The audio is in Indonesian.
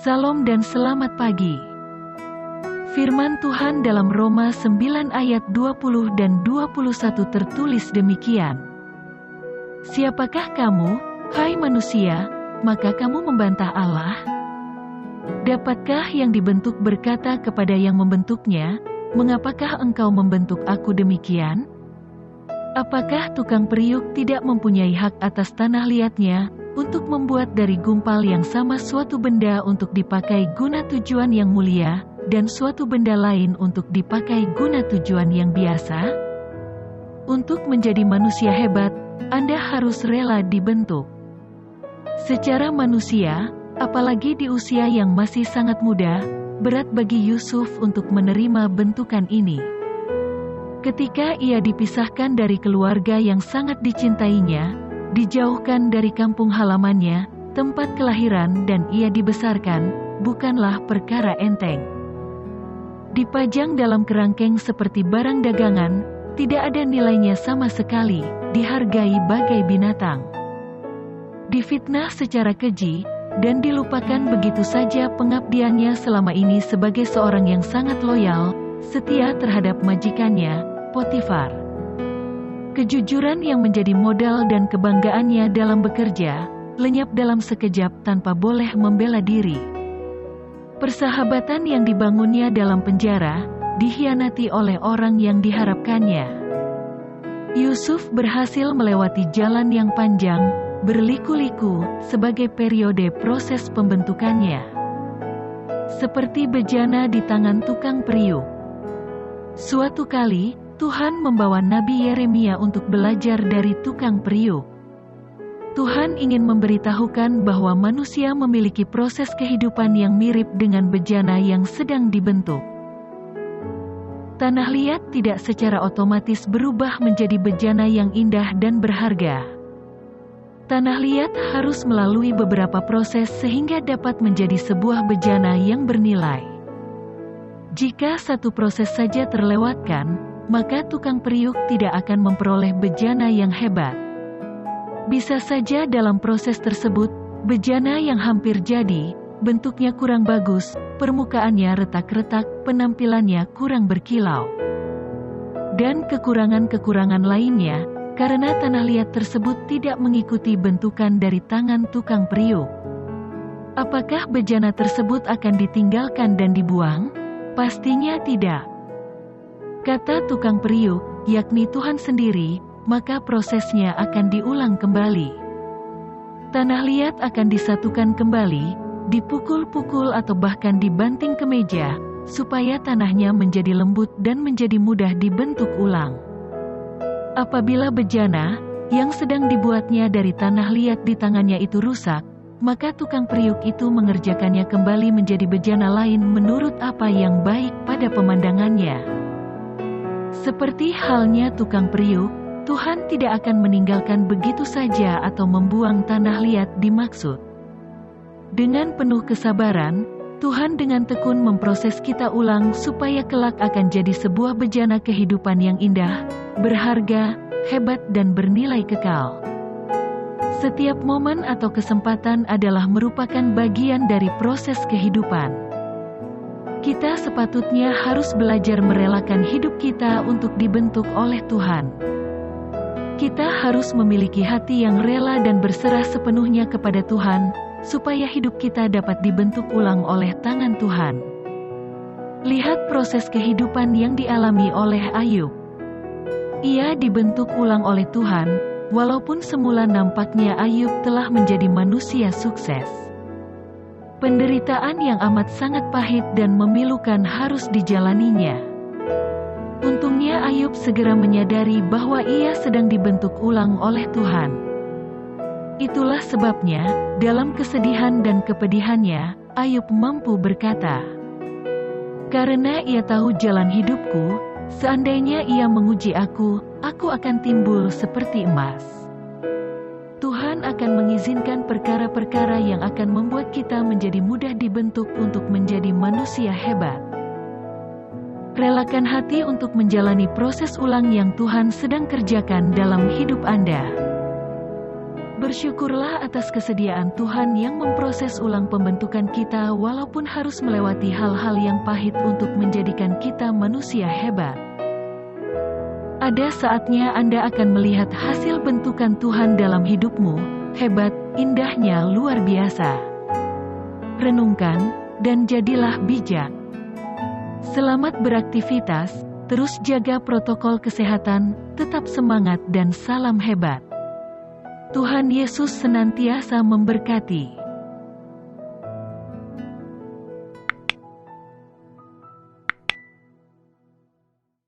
Salam dan selamat pagi. Firman Tuhan dalam Roma 9 ayat 20 dan 21 tertulis demikian. Siapakah kamu, hai manusia, maka kamu membantah Allah? Dapatkah yang dibentuk berkata kepada yang membentuknya, mengapakah engkau membentuk aku demikian? Apakah tukang periuk tidak mempunyai hak atas tanah liatnya, untuk membuat dari gumpal yang sama suatu benda untuk dipakai guna tujuan yang mulia, dan suatu benda lain untuk dipakai guna tujuan yang biasa? Untuk menjadi manusia hebat, Anda harus rela dibentuk. Secara manusia, apalagi di usia yang masih sangat muda, berat bagi Yusuf untuk menerima bentukan ini. Ketika ia dipisahkan dari keluarga yang sangat dicintainya, dijauhkan dari kampung halamannya, tempat kelahiran dan ia dibesarkan, bukanlah perkara enteng. Dipajang dalam kerangkeng seperti barang dagangan, tidak ada nilainya sama sekali, dihargai bagai binatang. Difitnah secara keji, dan dilupakan begitu saja pengabdiannya selama ini sebagai seorang yang sangat loyal, setia terhadap majikannya, Potifar. Kejujuran yang menjadi modal dan kebanggaannya dalam bekerja, lenyap dalam sekejap tanpa boleh membela diri. Persahabatan yang dibangunnya dalam penjara, dikhianati oleh orang yang diharapkannya. Yusuf berhasil melewati jalan yang panjang, berliku-liku, sebagai periode proses pembentukannya. Seperti bejana di tangan tukang periuk. Suatu kali, Tuhan membawa Nabi Yeremia untuk belajar dari tukang periuk. Tuhan ingin memberitahukan bahwa manusia memiliki proses kehidupan yang mirip dengan bejana yang sedang dibentuk. Tanah liat tidak secara otomatis berubah menjadi bejana yang indah dan berharga. Tanah liat harus melalui beberapa proses sehingga dapat menjadi sebuah bejana yang bernilai. Jika satu proses saja terlewatkan, maka tukang periuk tidak akan memperoleh bejana yang hebat. Bisa saja dalam proses tersebut, bejana yang hampir jadi, bentuknya kurang bagus, permukaannya retak-retak, penampilannya kurang berkilau. Dan kekurangan-kekurangan lainnya, karena tanah liat tersebut tidak mengikuti bentukan dari tangan tukang periuk. Apakah bejana tersebut akan ditinggalkan dan dibuang? Pastinya tidak. Kata tukang periuk, yakni Tuhan sendiri, maka prosesnya akan diulang kembali. Tanah liat akan disatukan kembali, dipukul-pukul atau bahkan dibanting ke meja, supaya tanahnya menjadi lembut dan menjadi mudah dibentuk ulang. Apabila bejana, yang sedang dibuatnya dari tanah liat di tangannya itu rusak, maka tukang periuk itu mengerjakannya kembali menjadi bejana lain menurut apa yang baik pada pemandangannya. Seperti halnya tukang periuk, Tuhan tidak akan meninggalkan begitu saja atau membuang tanah liat dimaksud. Dengan penuh kesabaran, Tuhan dengan tekun memproses kita ulang supaya kelak akan jadi sebuah bejana kehidupan yang indah, berharga, hebat dan bernilai kekal. Setiap momen atau kesempatan adalah merupakan bagian dari proses kehidupan. Kita sepatutnya harus belajar merelakan hidup kita untuk dibentuk oleh Tuhan. Kita harus memiliki hati yang rela dan berserah sepenuhnya kepada Tuhan, supaya hidup kita dapat dibentuk ulang oleh tangan Tuhan. Lihat proses kehidupan yang dialami oleh Ayub. Ia dibentuk ulang oleh Tuhan, walaupun semula nampaknya Ayub telah menjadi manusia sukses. Penderitaan yang amat sangat pahit dan memilukan harus dijalaninya. Untungnya Ayub segera menyadari bahwa ia sedang dibentuk ulang oleh Tuhan. Itulah sebabnya, dalam kesedihan dan kepedihannya, Ayub mampu berkata, "Karena ia tahu jalan hidupku, seandainya ia menguji aku akan timbul seperti emas." Tuhan akan mengizinkan perkara-perkara yang akan membuat kita menjadi mudah dibentuk untuk menjadi manusia hebat. Relakan hati untuk menjalani proses ulang yang Tuhan sedang kerjakan dalam hidup Anda. Bersyukurlah atas kesediaan Tuhan yang memproses ulang pembentukan kita walaupun harus melewati hal-hal yang pahit untuk menjadikan kita manusia hebat. Ada saatnya Anda akan melihat hasil bentukan Tuhan dalam hidupmu, hebat, indahnya luar biasa. Renungkan, dan jadilah bijak. Selamat beraktivitas, terus jaga protokol kesehatan, tetap semangat dan salam hebat. Tuhan Yesus senantiasa memberkati.